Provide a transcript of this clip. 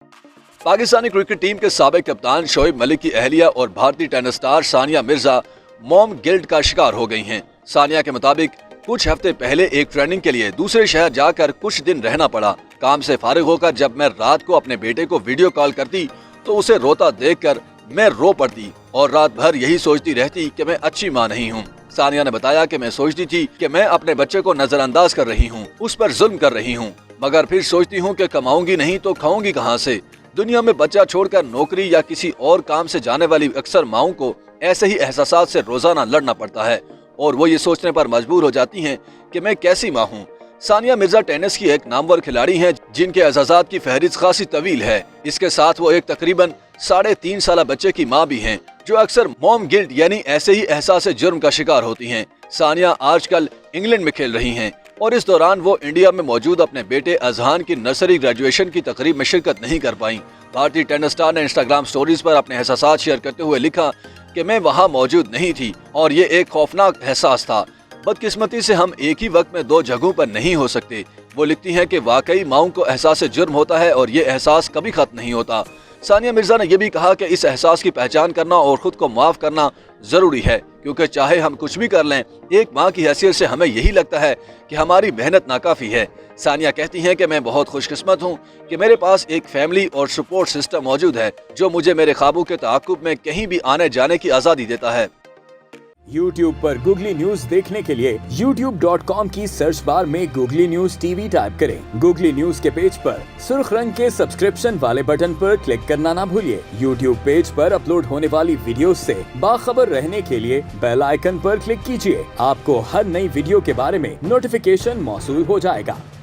Pakistani cricket team के साबिक कप्तान शोएब मलिक की अहलिया और भारतीय tennis star Sania Mirza mom guilt का शिकार हो गई हैं। सानिया के मुताबिक कुछ हफ्ते पहले एक ट्रेनिंग के लिए दूसरे शहर जाकर कुछ दिन रहना पड़ा। काम से फारिग होकर जब मैं रात को अपने बेटे को वीडियो कॉल करती तो उसे रोता देखकर मैं रो पड़ती और रात भर यही सोचती रहती कि मैं अच्छी माँ नहीं हूँ। सानिया ने बताया कि मैं सोचती थी कि मैं अपने बच्चे को नजरअंदाज कर रही हूँ, उस पर जुल्म कर रही हूँ, मगर फिर सोचती हूँ कि कमाऊंगी नहीं तो खाऊंगी कहाँ से। दुनिया में बच्चा छोड़कर नौकरी या किसी और काम से जाने वाली अक्सर माओं को ऐसे ही एहसासात से रोजाना लड़ना पड़ता है और वो ये सोचने पर मजबूर हो जाती हैं कि मैं कैसी माँ हूँ। सानिया मिर्जा टेनिस की एक नामवर खिलाड़ी हैं जिनके एजाजात की फहरिस्त खासी तवील है। इसके साथ वो एक तकरीबन 3.5 साल बच्चे की माँ भी हैं जो अक्सर मॉम गिल्ट यानी ऐसे ही एहसास जुर्म का शिकार होती हैं। सानिया आजकल इंग्लैंड में खेल रही हैं और इस दौरान वो इंडिया में मौजूद अपने बेटे अजहान की नर्सरी ग्रेजुएशन की तकरीब में शिरकत नहीं कर पाई। भारतीय टेनिस स्टार ने इंस्टाग्राम स्टोरीज पर अपने एहसासात शेयर करते हुए लिखा कि मैं वहां मौजूद नहीं थी और ये एक खौफनाक एहसास था। बदकिस्मती से हम एक ही वक्त में 2 जगहों पर नहीं हो सकते। वो लिखती हैं कि वाकई माओं को एहसास जुर्म होता है और ये एहसास कभी खत्म नहीं होता। सानिया मिर्जा ने यह भी कहा कि इस एहसास की पहचान करना और खुद को माफ करना जरूरी है, क्योंकि चाहे हम कुछ भी कर लें, एक माँ की हैसियत से हमें यही लगता है कि हमारी मेहनत नाकाफी है। सानिया कहती हैं कि मैं बहुत खुशकिस्मत हूँ कि मेरे पास एक फैमिली और सपोर्ट सिस्टम मौजूद है जो मुझे मेरे ख्वाबों के ताक़ुब में कहीं भी आने जाने की आज़ादी देता है। YouTube पर गूगली न्यूज देखने के लिए youtube.com की सर्च बार में गूगली न्यूज टीवी टाइप करें। गूगली न्यूज के पेज पर सुर्ख रंग के सब्सक्रिप्शन वाले बटन पर क्लिक करना ना भूलिए। YouTube पेज पर अपलोड होने वाली वीडियो से बाखबर रहने के लिए बेल आइकन पर क्लिक कीजिए। आपको हर नई वीडियो के बारे में नोटिफिकेशन मौसूल हो जाएगा।